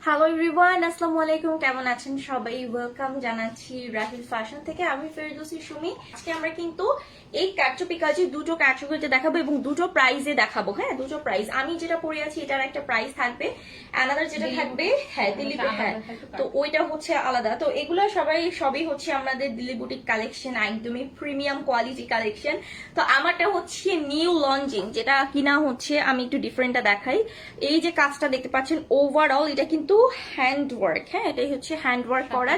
Hello everyone, আসসালামু আলাইকুম। কেমন আছেন সবাই? ওয়েলকাম জানাচ্ছি রাহিল ফ্যাশন থেকে। আমি ফেরদৌসী সুমি। আজকে আমরা কিন্তু এই কারচুপি কাজে দুটো ক্যাটাগরিতে দেখাবো এবং দুটো প্রাইজে দেখাবো। হ্যাঁ, দুটো প্রাইস। আমি যেটা পরে আছি এটার একটা প্রাইস থাকবে, আলাদা যেটা থাকবে হ্যাঁ দিল্লি, হ্যাঁ তো ওইটা হচ্ছে আলাদা। তো এগুলো সবই হচ্ছে আমাদের দিল্লি বুটিক কালেকশন, একদমই প্রিমিয়াম কোয়ালিটি কালেকশন। তো আমারটা হচ্ছে নিউ লঞ্চিং, যেটা কিনা হচ্ছে আমি একটু ডিফারেন্টটা দেখাই। এই যে কাজটা দেখতে পাচ্ছেন, ওভারঅল এটা কিন্তু হ্যান্ড ওয়ার্ক। হ্যাঁ, এটাই হচ্ছে হ্যান্ড ওয়ার্ক করা,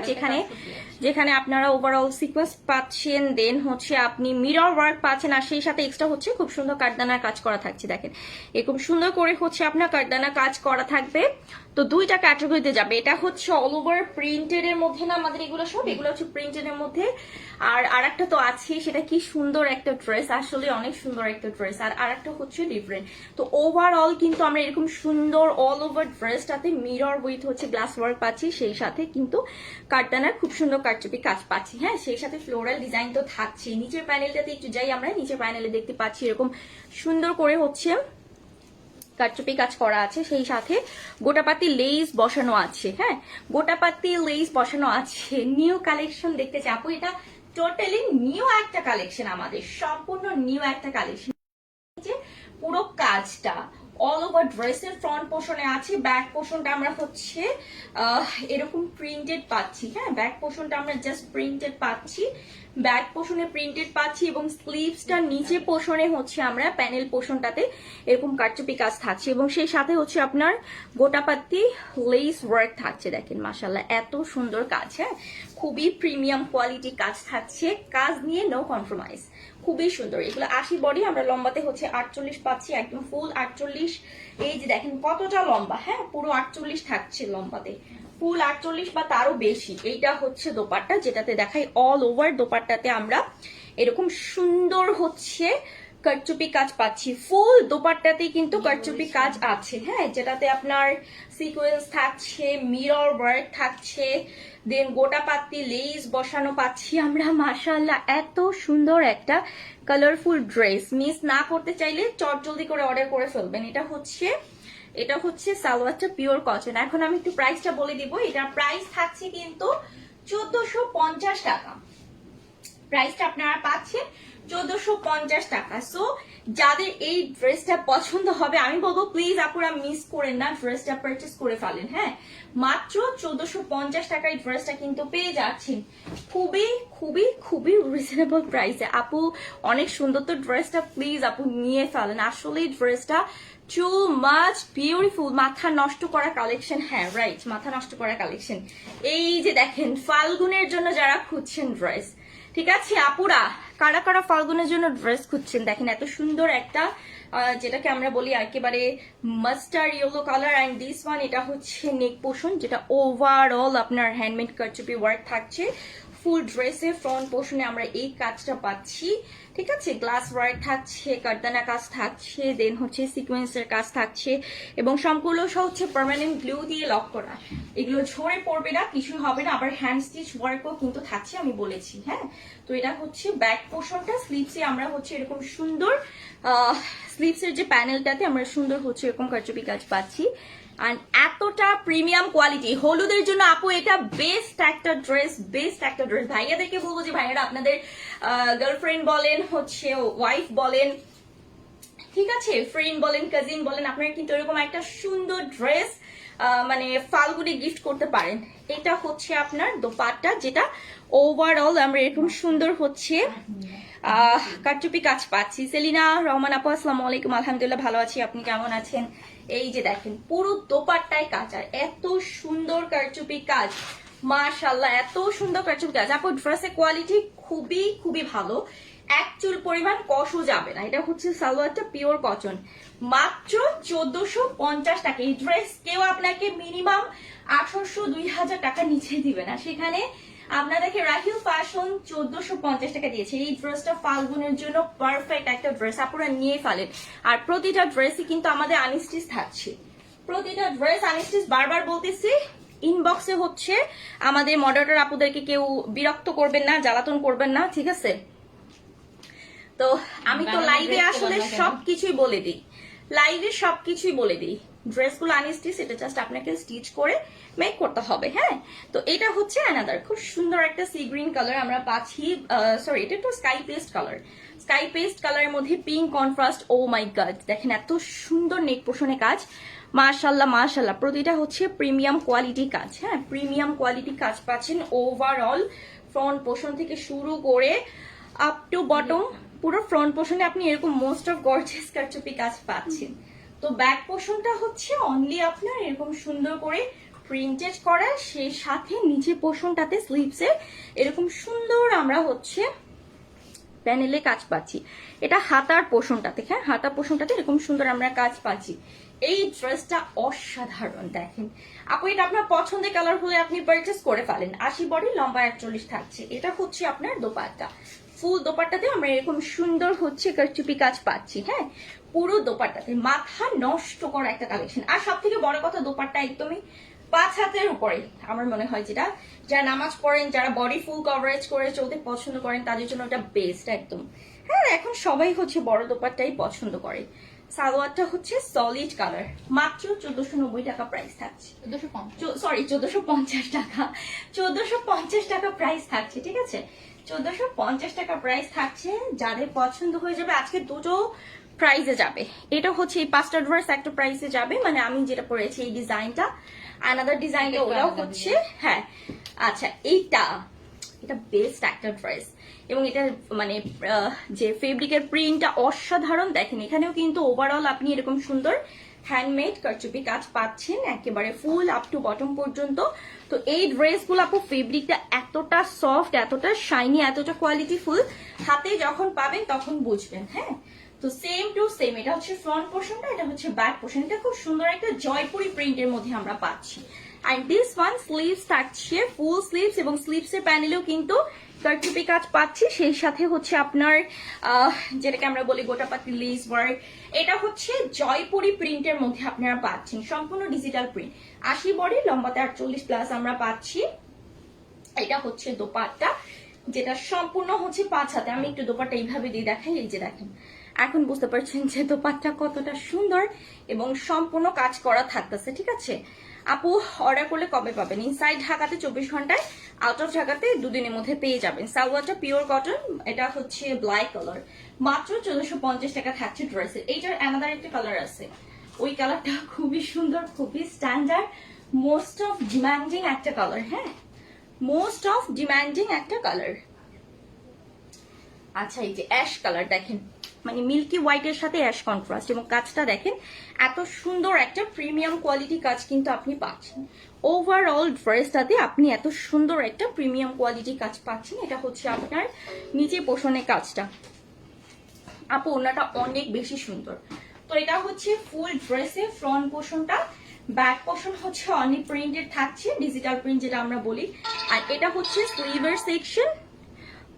যেখানে আপনারা ওভারঅল সিকোয়েন্স পাচ্ছেন, দেন হচ্ছে আপনি মিরর ওয়ার্ক পাচ্ছেন, আর সেই সাথে এক্সট্রা হচ্ছে খুব সুন্দর কাঠদানার কাজ করা থাকছে। দেখেন এরকম সুন্দর করে হচ্ছে আপনার কাঠদানা কাজ করা থাকবে। তো দুইটা ক্যাটাগরিতে যাবে। এটা হচ্ছে অল ওভার প্রিন্টেড এর মধ্যে না, আমাদের এগুলো হচ্ছে প্রিন্টেড এর মধ্যে। আর আরেকটা তো আছে, সেটা কি সুন্দর একটা ড্রেস, আসলে অনেক সুন্দর একটা ড্রেস। আর আরেকটা হচ্ছে ডিফারেন্ট। তো ওভারঅল কিন্তু আমরা এরকম সুন্দর অল ওভার ড্রেসটাতে মিরর উইথ হচ্ছে গ্লাস ওয়ার্ক পাচ্ছি, সেই সাথে কিন্তু কাঠদানার খুব সুন্দর কারচুপি কাজ পাচ্ছি। হ্যাঁ, সেই সাথে ফ্লোরাল ডিজাইন তো থাকছে। নিচের প্যানেলটাতে একটু যাই আমরা, নিচের প্যানেলে দেখতে পাচ্ছি এরকম সুন্দর করে হচ্ছে কারচুপি কাজ করা আছে, সেই সাথে গোটাপাতি লেস বসানো আছে। হ্যাঁ, গোটাপাতি লেস বসানো আছে। নিউ কালেকশন দেখতে চাপো, এটা টোটালি নিউ একটা কালেকশন, আমাদের সম্পূর্ণ নিউ একটা কালেকশন। পুরো কাজটা অল ওভার ড্রেসের ফ্রন্ট পোর্শনে আছে, ব্যাক পোর্শনটা আমরা হচ্ছে এরকম প্রিন্টেড পাচ্ছি। হ্যাঁ, ব্যাক পোর্শনটা আমরা জাস্ট প্রিন্টেড পাচ্ছি, ব্যাক পোর্শনে প্রিন্টেড পাচ্ছি, এবং স্লিভসটার নিচে পোর্শনে হচ্ছে আমরা প্যানেল পোর্শনটাতে এরকম কারচুপি কাজ থাকছে, এবং সেই সাথে হচ্ছে আপনার গোটাপাতি লেস ওয়ার্ক থাকছে। দেখেন মাশাআল্লাহ, এত সুন্দর কাজ। হ্যাঁ, খুবই প্রিমিয়াম কোয়ালিটি কাজ থাকছে, কাজ নিয়ে নো কম্প্রোমাইজ, খুবই সুন্দর। এগুলো 80 বডি, আমরা লম্বাতে হচ্ছে 48 পাচ্ছি, একদম ফুল 48। এই যে দেখেন কতটা লম্বা। হ্যাঁ, পুরো 48 থাকছে লম্বাতে, ফুল 48 বা তারও বেশি। এইটা হচ্ছে দোপাট্টা, যেটাতে দেখাই অল ওভার দোপাট্টাতে আমরা এরকম সুন্দর হচ্ছে কারচুপি কাজ পাচ্ছি। ফুল দোপাট্টাতে কিন্তু কারচুপি কাজ আছে। হ্যাঁ, যেটাতে আপনার সিকোয়েন্স থাকছে, মিরর ওয়ার্ক থাকছে, দেন গোটাপাতি লেস বসানো পাচ্ছি আমরা। মাশাআল্লাহ, এত সুন্দর একটা কালারফুল ড্রেস মিস না করতে চাইলে চটজলদি করে অর্ডার করে ফেলবেন। এটা হচ্ছে সালোয়ারটা পিওর কটন। এখন আমি একটু প্রাইসটা বলে দিব। এটার প্রাইস থাকছে কিন্তু 1450 টাকা। প্রাইসটা আপনারা পাচ্ছেন 1450 টাকা। সো যাদের এই ড্রেসটা পছন্দ হবে, আমি বলবো প্লিজ আপুরা মিস করেন না, ড্রেসটা পারচেস করে ফেলেন। হ্যাঁ, মাত্র 1450 টাকায় ড্রেসটা কিন্তু পেয়ে যাচ্ছেন খুবই খুবই খুবই রিজনেবল প্রাইসে। আপু অনেক সুন্দর তো ড্রেসটা, প্লিজ আপু নিয়ে ফেলেন। আসলে ড্রেসটা টু মাচ বিউটিফুল, মাথা নষ্ট করা কালেকশন। হ্যাঁ রাইট, মাথা নষ্ট করা কালেকশন। এই যে দেখেন, ফাল্গুনের জন্য যারা খুঁজছেন ড্রেস, ঠিক আছে আপুরা, কারা কারা ফাল্গুনের জন্য ড্রেস খুঁজছেন, দেখেন এত সুন্দর একটা যেটাকে আমরা বলি একেবারে mustard yellow colour. And this one, এটা হচ্ছে নেক পোর্শন, যেটা ওভারঅল আপনার হ্যান্ডমেড কারচুপি ওয়ার্ক থাকছে। ফুল ড্রেসে ফ্রন্ট পোর্শনে আমরা এই কাজটা পাচ্ছি, ঠিক আছে। গ্লাস ওয়ার্ক থাকছে, কারদানা কাজ থাকছে, দেন হচ্ছে সিকোয়েন্সের কাজ থাকছে, এবং সবগুলো হচ্ছে পার্মানেন্ট গ্লু দিয়ে লক করা। এগুলো ঝরে পড়বে না, কিছু হবে না। আবার হ্যান্ড স্টিচ ওয়ার্কও কিন্তু থাকছে, আমি বলেছি। হ্যাঁ, তো এটা হচ্ছে ব্যাক পোর্শনটা। স্লিভসে আমরা হচ্ছে এরকম সুন্দর স্লিভসের যে প্যানেলটাতে আমরা সুন্দর হচ্ছে এরকম কারচুপি কাজ পাচ্ছি। আর এতটা প্রিমিয়াম কোয়ালিটি, হলুদের জন্য আপু এটা বেস্ট একটা ড্রেস, বেস্ট একটা ড্রেস। ভাইয়াদেরকে বলবো যে ভাইয়ারা আপনাদের গার্লফ্রেন্ড বলেন, হচ্ছে ওয়াইফ বলেন, ঠিক আছে, ফ্রেন্ড বলেন, কাজিন বলেন, আপনারা কিন্তু এরকম একটা সুন্দর ড্রেস মানে ফাল্গুনে গিফট করতে পারেন। এটা হচ্ছে আপনার দোপাট্টা, যেটা ওভারঅল আমরা এরকম সুন্দর হচ্ছে কারচুপি কাজ পাচ্ছি। সেলিনা রহমান আপু, আসসালামু আলাইকুম। আলহামদুলিল্লাহ ভালো আছি, আপনি কেমন আছেন? এই যে দেখেন পুরো দোপাট্টায় কাজ, আর এত সুন্দর কারচুপি কাজ। মাশাআল্লাহ, এত সুন্দর কারচুপি কাজ। আপু ড্রেসের কোয়ালিটি খুবই খুবই ভালো, এক চুল পরিমাণ কষও যাবে না। এটা হচ্ছে সালোয়ারটা পিওর কটন, মাত্র 1450 টাকা। এই ড্রেস কেউ আপনাকে মিনিমাম 1800-2000 টাকা নিচে দিবে না, সেখানে আপনাদেরকে রাহিল ফ্যাশন 1450 টাকা দিয়েছে। এই ড্রেসটা ফাল্গুনের জন্য পারফেক্ট একটা ড্রেস, আপনারা নিয়ে ফেলেন। আর প্রতিটা ড্রেসই কিন্তু আমাদের আনস্টিচ থাকছে, প্রতিটা ড্রেস আনস্টিচ। বারবার বলতেছি, ইনবক্সে হচ্ছে আমাদের মডারেটর আপুদেরকে কেউ বিরক্ত করবেন না, জ্বালাতন করবেন না, ঠিক আছে। তো আমি তো লাইভে আসলে সবকিছুই বলে দিই, লাইভে সবকিছুই বলে দিই। ড্রেসগুলো আনস্টিচ, এটা জাস্ট আপনাকে স্টিচ করে মেক করতে হবে। হ্যাঁ, তো এটা হচ্ছে অ্যানাদার খুব সুন্দর একটা সি গ্রিন কালার আমরা পাচ্ছি, সরি এটা একটু sky paste colour, sky paste কালারের মধ্যে pink contrast. Oh my god, দেখেন এত সুন্দর নেক পোষণে কাজ, মাশাল্লাহ মাশাল্লাহ। প্রতিটা হচ্ছে প্রিমিয়াম কোয়ালিটি কাজ। হ্যাঁ, প্রিমিয়াম কোয়ালিটি কাজ পাচ্ছেন ওভারঅল, ফ্রন্ট পোর্শন থেকে শুরু করে আপ টু বটম, পুরো ফ্রন্ট পোর্শনে আপনি এরকম মোস্ট অফ গর্জিয়াস কারচুপি কাজ পাচ্ছেন। তো ব্যাক পোর্শনটা হচ্ছে অনলি আপনার এরকম সুন্দর করে প্রিন্টেড করা, সেই সাথে নিচে পোর্শনটাতে স্লিভসে এরকম সুন্দর আমরা হচ্ছে প্যানেলে কাজ পাচ্ছি। এটা হাতার পোর্শনটাতে, হ্যাঁ হাতার পোর্শনটাতে এরকম সুন্দর আমরা কাজ পাচ্ছি। এই ড্রেসটা অসাধারণ। দেখেন আপু, এটা আপনার পছন্দের কালার হলে আপনি পারচেস করে ফেলেন। 80 বডি, লম্বা 41 থাকছে। এটা হচ্ছে আপনার দোপাট্টা, ফুল দোপাট্টাতে আমরা এরকম সুন্দর হচ্ছে কারচুপি কাজ পাচ্ছি। হ্যাঁ, পুরো দোপাট্টাতে মাথা নষ্ট করা একটা কালেকশন। আর সব থেকে বড় কথা, দোপাট্টা একদমই 5 হাতের উপরে আমার মনে হয়, যেটা যারা নামাজ পড়েন, যারা বডি ফুল কভারেজ করে চলতে পছন্দ করেন, তাদের জন্য এটা বেস্ট একদম। হ্যাঁ, এখন সবাই হচ্ছে বড় দোপাট্টাই পছন্দ করে। সালোয়ারটা হচ্ছে সলিড কালার, মাত্র 1490 টাকা প্রাইস থাকছে। সরি 1450 টাকা, 1450 টাকা প্রাইস থাকছে। ঠিক আছে, 1450 টাকা প্রাইস থাকছে। যাদের পছন্দ হয়ে যাবে, আজকে দুটো প্রাইসে যাবে। এটা হচ্ছে এই 5টা ড্রেস একটা প্রাইসে যাবে, মানে আমি যেটা পরেছি এই ডিজাইনটা, আনাদার ডিজাইনটা ওটাও হচ্ছে। হ্যাঁ আচ্ছা, এটা বেস্ট একটা ড্রেস, এবং এটা মানে যে ফেব্রিকের প্রিন্টটা অসাধারণ। দেখেন এখানেও কিন্তু ওভারঅল আপনি এরকম সুন্দর হ্যান্ডমেড কারচুপি কাজ পাচ্ছেন একেবারে ফুল আপ টু বটম পর্যন্ত। তো এই ড্রেসগুলো আপু ফেব্রিকটা এতটা সফট, এতটা শাইনি, এতটা কোয়ালিটি ফুল, হাতে যখন পাবেন তখন বুঝবেন। হ্যাঁ, তো সেম টু সেম, এটা হচ্ছে ফ্রন্ট পোর্শনটা, এটা হচ্ছে ব্যাক পোর্শন। এটা খুব সুন্দর একটা জয়পুরি প্রিন্টের মধ্যে আমরা পাচ্ছি। আর দিস ওয়ান স্লিভস থাকছে ফুল স্লিভস, এবং স্লিভস এর প্যানেলেও কিন্তু কারচুপি কাজ পাচ্ছি। সেই সাথে হচ্ছে আপনার যেটাকে আমরা বলি গোটাপাতি লেস ওয়ার্ক, এটা হচ্ছে জয়পুরি প্রিন্টের মধ্যে আপনারা পাচ্ছেন, সম্পূর্ণ ডিজিটাল প্রিন্ট। 80 বডি, লম্বাতে 48 প্লাস আমরা পাচ্ছি। এটা হচ্ছে দোপাট্টা, যেটা সম্পূর্ণ হচ্ছে 5 হাতে। আমি একটু দোপাট্টা এইভাবে দিয়ে দেখাই, এই যে দেখেন, এখন বুঝতে পারছেন যে দোপাট্টা কতটা সুন্দর এবং সম্পূর্ণ কাজ করা থাকতেছে। ঠিক আছে আপু, অর্ডার করলে কবে পাবেন? ইনসাইড ঢাকাতে 24 ঘন্টায়, আউট অফ ঢাকাতে 2 দিনের মধ্যে পেয়ে যাবেন। সালোয়ারটা পিওর কটন, এটা হচ্ছে ব্ল্যাক কালার, মাত্র 1450 টাকা থাকছে ড্রেসের। এইটার অ্যানাদার একটা কালার আছে, ওই কালারটা খুবই সুন্দর, খুবই স্ট্যান্ডার্ড, মোস্ট অফ ডিমান্ডিং একটা কালার। হ্যাঁ, মোস্ট অফ ডিমান্ডিং একটা কালার। আচ্ছা, এই যে অ্যাশ কালার দেখেন, মানে মিল্কি হোয়াইটের সাথে অ্যাশ কন্ট্রাস্ট, এবং কাজটা দেখেন এত সুন্দর একটা প্রিমিয়াম কোয়ালিটি কাজ কিন্তু আপনি পাচ্ছেন। ওভারঅল ড্রেসটাতে আপনি এত সুন্দর একটা প্রিমিয়াম কোয়ালিটি কাজ পাচ্ছেন। এটা হচ্ছে আপনার নিচে পোষণের কাজটা। আপু ওনাটা অনেক বেশি সুন্দর। তো এটা হচ্ছে ফুল ড্রেসে ফ্রন্ট পোর্শনটা, ব্যাক পোর্শন হচ্ছে অনলি প্রিন্টেড থাকছে, ডিজিটাল প্রিন্ট যেটা আমরা বলি। আর এটা হচ্ছে স্লিভের সেকশন,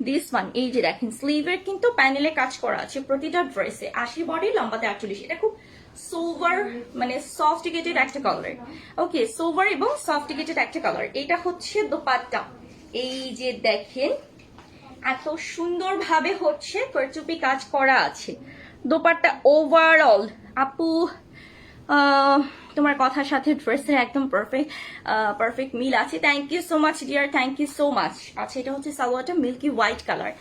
দিস ওয়ান, এই যে দেখেন স্লিভের কিন্তু প্যানেলে কাজ করা আছে প্রতিটা ড্রেসে। 80 বডি, লম্বাতে 48। এটা খুব সোভার, মানে সফটিকেটেড একটা কালার। ওকে, সোভার এবং সফটিকেটেড একটা কালার। এটা হচ্ছে দোপাট্টা, এই যে দেখেন এত সুন্দর ভাবে হচ্ছে কারচুপি কাজ করা আছে দোপাট্টা ওভারঅল। আপু তোমার কথার সাথে ড্রেসের একদম পারফেক্ট মিল আছে। Thank you so much dear, thank you so much. আচ্ছা, এটা হচ্ছে সালোয়ারটা মিল্কি হোয়াইট কালার,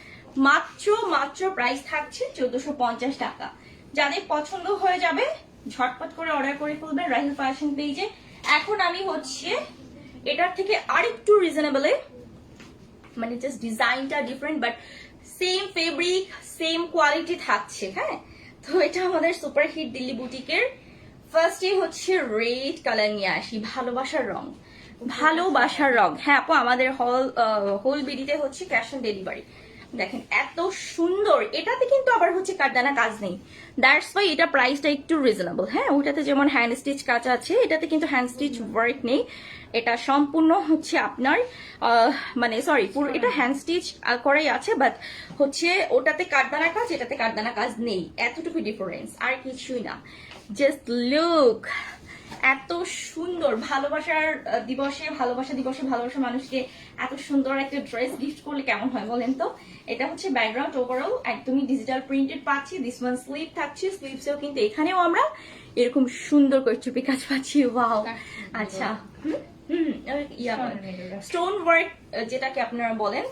মাত্র প্রাইস থাকছে 1450 টাকা। যাদের পছন্দ হয়ে যাবে ঝটপট করে অর্ডার করে ফেলবেন রাহিল ফ্যাশন পেজে। এখন আমি হচ্ছে এটার থেকে আরেকটু রিজনেবলে, মানে জাস্ট ডিজাইনটা different but same fabric same quality থাকছে। হ্যাঁ, তো এটা আমাদের সুপার হিট দিল্লি বুটিকের। ফার্স্টে হচ্ছে রেড কালার নিয়ে আসি, ভালোবাসার রং, ভালোবাসার রং। হ্যাঁ আপু, আমাদের হোল বিডিতে হচ্ছে ক্যাশ অন ডেলিভারি। দেখেন এত সুন্দর, এটাতে কিন্তু আবার হচ্ছে কাটদানা কাজ নেই, দ্যাটস ওয়াই এটা প্রাইসটা একটু রিজনেবল। হ্যাঁ, ওটাতে যেমন হ্যান্ড স্টিচ কাজ আছে, এটাতে কিন্তু হ্যান্ড স্টিচ ওয়ার্ক নেই। এটা সম্পূর্ণ হচ্ছে আপনার মানে সরি, পুরো এটা হ্যান্ড স্টিচ করাই আছে, বাট হচ্ছে ওটাতে কাটদানা কাজ, এটাতে কাটদানা কাজ নেই, এতটুকু ডিফারেন্স, আর কিছুই না। জাস্ট লুক, এত সুন্দর। ভালোবাসা দিবসে ভালোবাসা মানুষকে এত সুন্দর একটা ড্রেস গিফট করলে কেমন হয় বলেন তো। এটা হচ্ছে ব্যাকগ্রাউন্ড ওভারঅল একদমই ডিজিটাল প্রিন্টেড পাচ্ছি। দিস ওয়ান স্লিভ থাকছে, স্লিভসেও কিন্তু এখানেও আমরা এরকম সুন্দর কারচুপি কাজ পাচ্ছি। ওয়াও, আচ্ছা স্টোন ওয়ার্ক যেটাকে আপনারা বলেন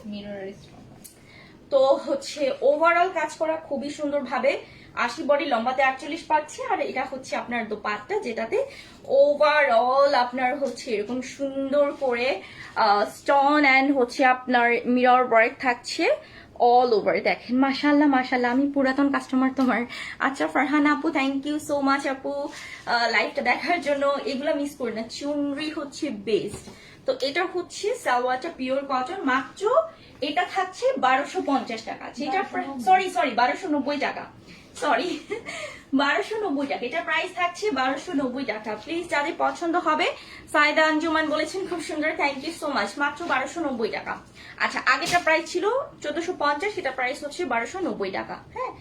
তো হচ্ছে ওভারঅল কাজ করা খুবই সুন্দর ভাবে। 80 বডি, লম্বাতে 48 পাচ্ছে। আর এটা হচ্ছে আপনার দোপাট্টা, যেটাতে ওভারঅল আপনার হচ্ছে এরকম সুন্দর করে স্টোন অ্যান্ড হচ্ছে আপনার মিরর ওয়ার্ক থাকছে অল ওভার। দেখেন মাশাল্লাহ মাশাল্লাহ, আমি পুরাতন কাস্টমার তোমার। আচ্ছা ফারহান আপু, থ্যাংক ইউ সো মাচ আপু লাইভটা দেখার জন্য। এগুলা মিস করি না, চুনরি হচ্ছে বেস্ট। তো এটা হচ্ছে সালোয়ারটা পিওর কটন, মাত্র এটা থাকছে 1250 টাকা। যেটা সরি 1290 টাকা, সরি 1290 টাকা। এটা প্রাইস থাকছে 1290 টাকা। প্লিজ যাদের পছন্দ হবে, সাইদা আঞ্জুমান বলেছেন খুব সুন্দর, থ্যাংক ইউ সো মাচ। মাত্র 1290 টাকা। আচ্ছা, আগেটা প্রাইস ছিল 1450, এটা প্রাইস হচ্ছে 1290 টাকা। হ্যাঁ,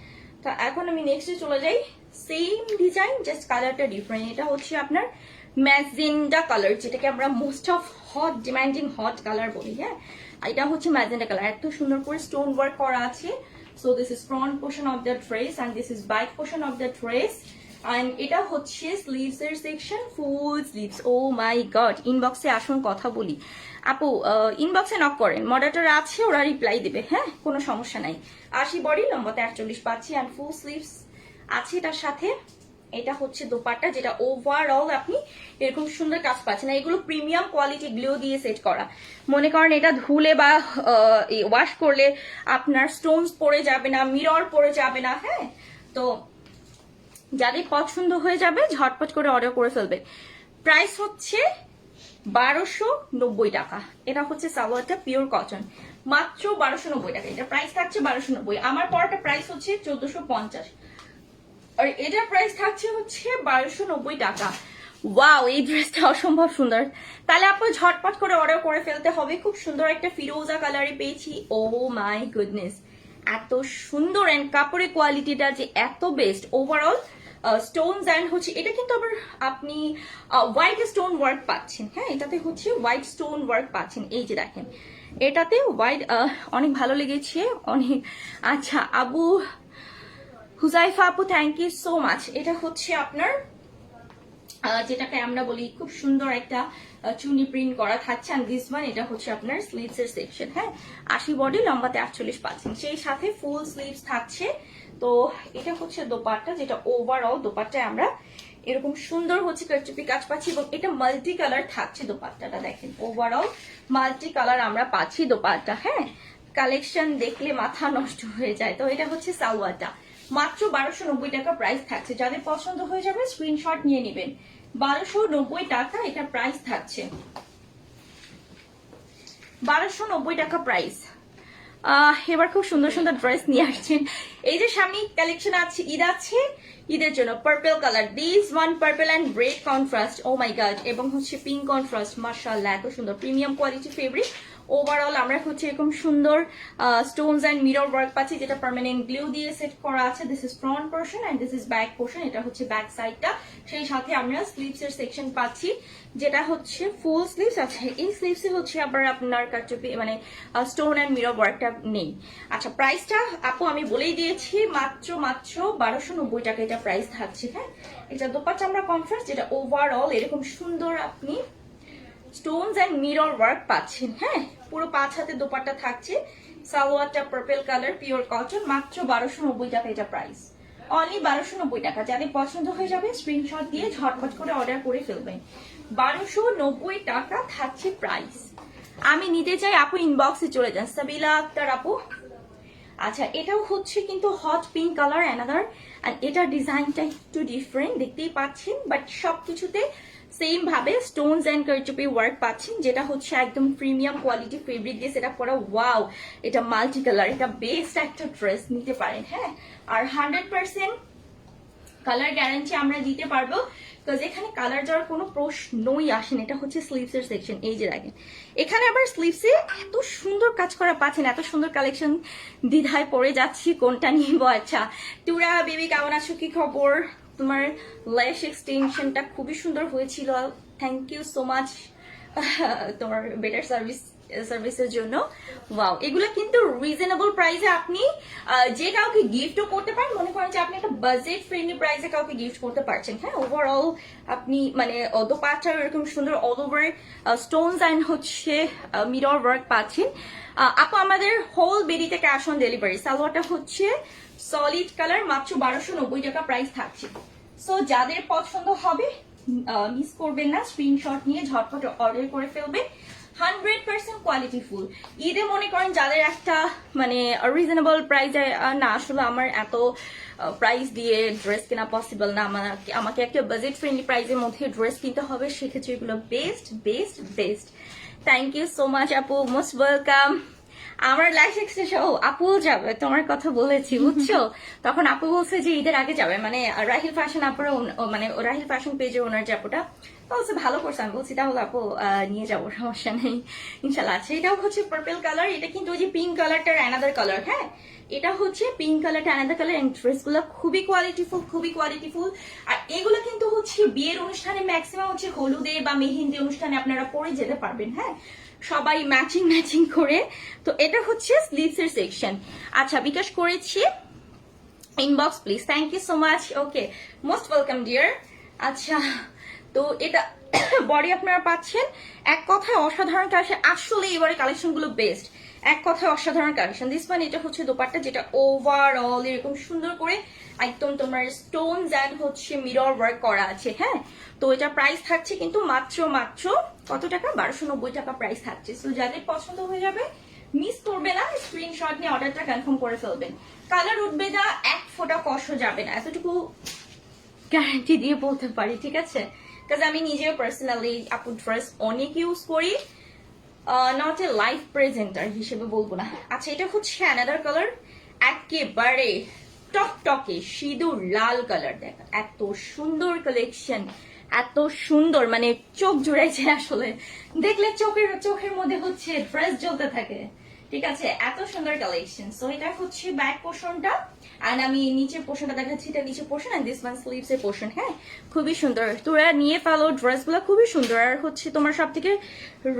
তো এখন আমি নেক্সটে চলে যাই। সেম ডিজাইন, জাস্ট কালারটা ডিফারেন্ট। এটা হচ্ছে আপনার ম্যাজেন্ডা কালার, যেটাকে আমরা most of hot demanding hot colour বলি। হ্যাঁ, এটা হচ্ছে ম্যাজেন্ডা কালার, এত সুন্দর করে স্টোন ওয়ার্ক করা আছে। So this is front portion of the dress and this is back portion of the dress. And এটা হচ্ছে স্লিভস এর section, full sleeves. Oh my god, ইনবক্সে আসুন কথা বলি। আপু ইনবক্সে নক করেন, মডারেটর আছে, ওরা রিপ্লাই দেবে। হ্যাঁ, কোনো সমস্যা নাই। 80 বডি, লম্বাতে 48 পাচ্ছি এন্ড ফুল স্লিভস আছে এটার সাথে। এটা হচ্ছে দোপাট্টা, যেটা ওভারঅল আপনি এরকম সুন্দর কাজ পাচ্ছেন। এগুলো প্রিমিয়াম কোয়ালিটি গ্লো দিয়ে সেট করা। মনে করেন এটা ধুলে বা ওয়াশ করলে আপনার স্টোনস পড়ে যাবে না, মিরর পড়ে যাবে না। হ্যাঁ, তো যাদের পছন্দ হয়ে যাবে ঝটপট করে অর্ডার করে ফেলবে। প্রাইস হচ্ছে 1290 টাকা। এটা হচ্ছে সালোয়ারটা পিওর কটন, মাত্র 1290 টাকা। এটা প্রাইস থাকছে 1290। আমার পরটা প্রাইস হচ্ছে 1450, আর এটার প্রাইস থাকছে হচ্ছে 1290 টাকা। ওয়াও, এই ড্রেসটা অসম্ভব সুন্দর। তাহলে আপনার ঝটপট করে অর্ডার করে ফেলতে হবে। খুব সুন্দর একটা ফিরোজা কালারে পেয়েছি। ও মাই গুডনেস, এত সুন্দর। এন্ড কাপড়ের কোয়ালিটিটা যে এত বেস্ট। ওভারঅল স্টোনস এন্ড হচ্ছে এটা কিন্তু আবার আপনি হোয়াইট স্টোন ওয়ার্ক পাচ্ছেন। হ্যাঁ, এটাতে হচ্ছে হোয়াইট স্টোন ওয়ার্ক পাচ্ছেন। এই যে দেখেন, এটাতে হোয়াইট অনেক ভালো লেগেছে অনেক। আচ্ছা আবু হুজাইফা আপু, থ্যাংক ইউ সো মাচ। এটা হচ্ছে আপনার যেটাকে আমরা বলি খুব সুন্দর একটা চুনি প্রিন্ট করা থাকছে। আর দিস ওয়ান, এটা হচ্ছে আপনার স্লিভস এর সেকশন। হ্যাঁ, 80 বডি, লম্বাতে 48 পাচ্ছেন, সেই সাথে ফুল স্লিভস থাকছে। তো এটা হচ্ছে দোপাট্টা, যেটা ওভারঅল দোপাট্টায় আমরা এরকম সুন্দর হচ্ছে কারচুপি কাজ পাচ্ছি। এবং এটা মাল্টি কালার থাকছে দোপাট্টাটা। দেখেন ওভারঅল মাল্টি কালার আমরা পাচ্ছি দোপাট্টা। হ্যাঁ, কালেকশন দেখলে মাথা নষ্ট হয়ে যায়। তো এটা হচ্ছে সালোয়ারটা, মাত্র 1290 টাকা প্রাইস থাকছে। যাদের পছন্দ হয়ে যাবে স্ক্রিনশট নিয়ে নেবেন। 1290 টাকা এটা প্রাইস থাকছে, 1290 টাকা প্রাইস। এবার খুব সুন্দর সুন্দর ড্রেস নিয়ে আসছেন। এই যে সামনে কালেকশন আছে, ঈদ আছে, ঈদের জন্য purple colour, this one purple and red contrast. Oh my god, এবং হচ্ছে পিঙ্ক কন্ট্রাস্ট। মাশাআল্লাহ, এত সুন্দর প্রিমিয়াম কোয়ালিটি ফেব্রিক। ওভারঅল আমরা হচ্ছে এরকম সুন্দর স্টোনস এন্ড মিরর ওয়ার্ক পাচ্ছি, যেটা পার্মানেন্ট গ্লু দিয়ে সেট করা আছে। This is front portion and this is back portion. এটা হচ্ছে ব্যাক সাইডটা। সেই সাথে আমরা স্লিভস এর সেকশন পাচ্ছি, যেটা হচ্ছে ফুল স্লিভস আছে। এই স্লিভসে হচ্ছে আবার আপনার কারচুপি মানে স্টোন এন্ড মিরর ওয়ার্কটা নেই। আচ্ছা, প্রাইসটা আপু আমি বলেই দিয়েছি, মাত্র 1290 টাকা এটা প্রাইস থাকছে। হ্যাঁ, এটা দোপাট্টা আমরা কন্ট্রাস্ট, যেটা ওভারঅল এরকম সুন্দর আপনি স্টোনস এন্ড মিরর ওয়ার্ক পাচ্ছেন। হ্যাঁ, পুরো 5 হাতে দোপাট্টা থাকছে। সালোয়ারটা পার্পল কালার, পিওর কটন, মাত্র 1290 টাকা এটা প্রাইস, অনলি 1290 টাকা। যাদের পছন্দ হয়ে যাবে স্ক্রিনশট দিয়ে ঝটপট করে অর্ডার করে ফেলবেন। 1290 টাকা থাকছে প্রাইস। আমি নিতে চাই আপু, ইনবক্সে চলে যান। সাবিলা আক্তার আপু, আচ্ছা এটাও হচ্ছে কিন্তু হট পিঙ্ক কালার অ্যানাদার। আর এটা ডিজাইনটা একটু ডিফারেন্ট দেখতেই পাচ্ছেন, বাট সবকিছুতে সেম ভাবে স্টোনস এন্ড কারচুপি ওয়ার্ক পাচ্ছেন, যেটা হচ্ছে একদম প্রিমিয়াম কোয়ালিটি ফেব্রিক দিয়ে সেটা করা। ওয়াও, এটা মাল্টি কালার, এটা বেস্ট একটা ড্রেস নিতে পারেন। হ্যাঁ, আর 100% কালার গ্যারান্টি আমরা দিতে পারবো, বিকজ এখানে কালার যাওয়ার কোনো প্রশ্নই আসেন। এটা হচ্ছে স্লিভস এর সেকশন। এই যে দেখেন, এখানে আবার স্লিভসে এত সুন্দর কাজ করা পাচ্ছেন, এত সুন্দর কালেকশন, দ্বিধায় পড়ে যাচ্ছি কোনটা নিব। আচ্ছা তুরা বেবি, কেমন আছো, কি খবর? তোমার ল্যাশ এক্সটেনশনটা খুবই সুন্দর হয়েছিল, থ্যাংক ইউ সো মাচ তোমার বেটার সার্ভিসের জন্য। ওয়াও, এগুলো কিন্তু রিজনেবল প্রাইসে আপনি যে কাউকে গিফটও করতে পারেন। মনে করেন যে আপনি একটা বাজেট ফ্রেন্ডলি প্রাইসে কাউকে গিফট করতে পারছেন। হ্যাঁ, ওভারঅল আপনি মানে দোপাট্টা এরকম সুন্দর অল ওভার স্টোনস অ্যান্ড হচ্ছে মিরর ওয়ার্ক পাচ্ছেন। আপু আমাদের হোল বেরিতে ক্যাশ অন ডেলিভারি। সালোয়ারটা হচ্ছে সলিড কালার, মাত্র 1290 টাকা প্রাইস থাকছে। সো যাদের পছন্দ হবে মিস করবেন না, স্ক্রিনশট নিয়ে ঝটপট অর্ডার করে ফেলবেন। 100% কোয়ালিটি ফুল। ঈদে মনে করেন যাদের একটা মানে রিজনেবল প্রাইসে, না আসলে আমার এত প্রাইস দিয়ে ড্রেস কেনা পসিবল না, আমাকে একটা বাজেট ফ্রেন্ডলি প্রাইসের মধ্যে ড্রেস কিনতে হবে, সেক্ষেত্রে এগুলো best best best. Thank you so much আপু, মোস্ট ওয়েলকাম। আমার লাইফ এক্সটেনশন, ও আপু যাবে, তোমার কথা বলেছি বুঝছো, তখন আপু বলছে যে ঈদের আগে যাবে, মানে রাহিল ফ্যাশন আপুরা, মানে রাহিল ফ্যাশন পেজের ওনার যে আপুটা বলছে ভালো করছে। আমি বলছি তাহলে আপু নিয়ে যাবো, সমস্যা নেই ইনশাল্লাহ। আচ্ছা, এটাও হচ্ছে পার্পল কালার, এটা কিন্তু ওই যে পিঙ্ক কালারটার অ্যানাদার কালার। হ্যাঁ, এটা হচ্ছে পিঙ্ক কালারটা অ্যানাদার কালার। এন্ড ড্রেসগুলো খুবই কোয়ালিটিফুল, খুবই কোয়ালিটিফুল। আর এগুলো কিন্তু হচ্ছে বিয়ের অনুষ্ঠানে, ম্যাক্সিমাম হচ্ছে হলুদে বা মেহেন্দি অনুষ্ঠানে আপনারা পরে যেতে পারবেন। হ্যাঁ, সবাই ম্যাচিং ম্যাচিং করে। তো এটা হচ্ছে স্লিভস এর সেকশন। আচ্ছা, বিকাশ করেছি, inbox please. Thank you so much. Okay, most welcome dear. আচ্ছা, তো এটা বডি আপনারা পাচ্ছেন। এক কথায় অসাধারণ কালেকশন, আসলে এবারে কালেকশন গুলো বেস্ট, এক কথায় অসাধারণ কালেকশন। দিস ওয়ান, এটা হচ্ছে দোপাট্টা, যেটা ওভারঅল এরকম সুন্দর করে একদম তোমার স্টোনস এন্ড হচ্ছে মিরর ওয়ার্ক করা আছে। হ্যাঁ, তো এটা প্রাইস থাকছে কিন্তু মাত্র কত টাকা, 1290 টাকা প্রাইস থাকছে। তো যাদের পছন্দ হয়ে যাবে মিস করবে না, স্ক্রিনশট নিয়ে অর্ডারটা কনফার্ম করে ফেলবেন। কালার উঠবে না, এক ফোঁটা কষ্ট যাবে না, এতটুকু গ্যারান্টি দিয়ে বলতে পারি, ঠিক আছে? কারণ আমি নিজেও পার্সোনালি আপু ড্রেস অনেক ইউজ করি, নট এ লাইভ প্রেজেন্টার হিসেবে বলবো না। আচ্ছা, এটা হচ্ছে অ্যানাদার কালার, একেবারে টকটকে সিঁদুর লাল কালার। দেখা এত সুন্দর কালেকশন, এত সুন্দর, মানে চোখ জুড়াইছে আসলে, দেখলে চোখের মধ্যে হচ্ছে ড্রেস জ্বলতে থাকে, ঠিক আছে? এত সুন্দর কালেকশন। সো এটা হচ্ছে ব্যাক পোর্শনটা, আর আমি নিচের পোর্শনটা দেখাচ্ছি, এটা নিচের portion, and this one sleeves এর পোর্শন। হ্যাঁ, খুবই সুন্দর, তোরা নিয়ে ফেলো, ড্রেসগুলো খুবই সুন্দর। আর হচ্ছে তোমার সব থেকে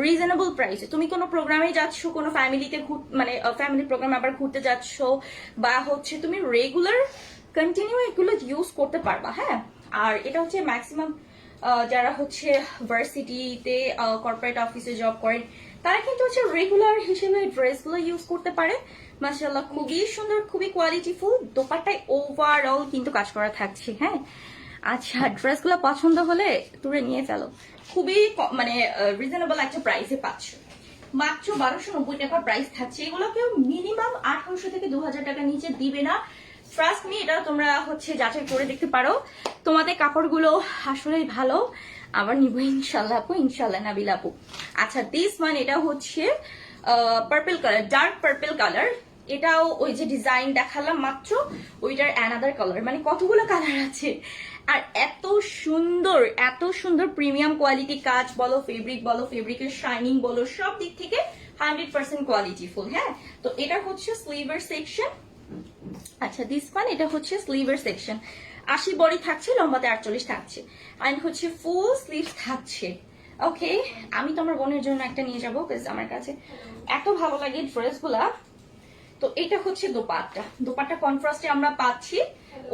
রিজনেবল প্রাইসে তুমি কোনো প্রোগ্রামে যাচ্ছ, কোনো ফ্যামিলিতে মানে ফ্যামিলি প্রোগ্রামে আবার ঘুরতে যাচ্ছ, বা হচ্ছে তুমি রেগুলার কন্টিনিউ এগুলো ইউজ করতে পারবা। হ্যাঁ, আর এটা হচ্ছে ম্যাক্সিমাম যারা হচ্ছে ভার্সিটিতে, কর্পোরেট অফিসে জব করেন, তারা কিন্তু হচ্ছে রেগুলার হিসেবে ড্রেসগুলো ইউজ করতে পারে। মাশাআল্লাহ, খুবই সুন্দর, খুবই কোয়ালিটিফুল। দোপাট্টায় ওভারঅল কিন্তু কাজ করা থাকছে। হ্যাঁ, আচ্ছা, ড্রেসগুলো পছন্দ হলে তুলে নিয়ে ফেলো, খুবই মানে রিজনেবল একটা প্রাইসে পাচ্ছ। মাত্র 1290 টাকা প্রাইস থাকছে। এগুলো কেউ মিনিমাম 1800 থেকে 2000 টাকা নিচে দিবে না, ট্রাস্ট মি। এটা তোমরা হচ্ছে যাচাই করে দেখতে পারো, তোমাদের কাপড়গুলো আসলেই ভালো। আবার নিবো ইনশাল্লাহ আপু, ইনশাল্লাহ নাবিল আপু। আচ্ছা, দিস ওয়ান, এটা হচ্ছে purple colour, dark purple colour. এটাও ওই যে ডিজাইন দেখালাম মাত্র, ওইটার অ্যানাদার কালার, মানে কতগুলো কালার আছে। আর এত সুন্দর, এত সুন্দর প্রিমিয়াম কোয়ালিটি কাজ বলো, ফেব্রিক বলো, ফেব্রিকের শাইনিং বলো, সব দিক থেকে 100% কোয়ালিটিফুল। হ্যাঁ, তো এটা হচ্ছে স্লিভার সেকশন। আচ্ছা, দিস ওয়ান, এটা হচ্ছে স্লিভের সেকশন। 80 বডি থাকছে, লম্বাতে 48 থাকছে, আর হচ্ছে ফুল স্লিভ থাকছে। ওকে, আমি তো আমার বোনের জন্য একটা নিয়ে যাবো, বিকজ আমার কাছে এত ভালো লাগে ড্রেসগুলা। তো এটা হচ্ছে দোপাট্টা কন্ট্রাস্টে আমরা পাচ্ছি।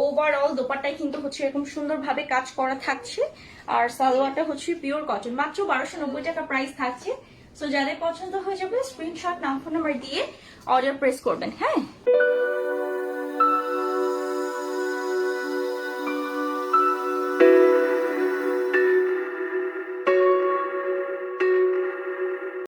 ওভারঅল দোপাট্টায় কিন্তু হচ্ছে এরকম সুন্দরভাবে কাজ করা থাকছে, আর সালোয়ারটা হচ্ছে পিওর কটন। মাত্র 1290 টাকা প্রাইস থাকছে। সো যাদের পছন্দ হয়ে যাবে স্ক্রিনশট, নাম, ফোন নাম্বার দিয়ে অর্ডার প্রেস করবেন। হ্যাঁ।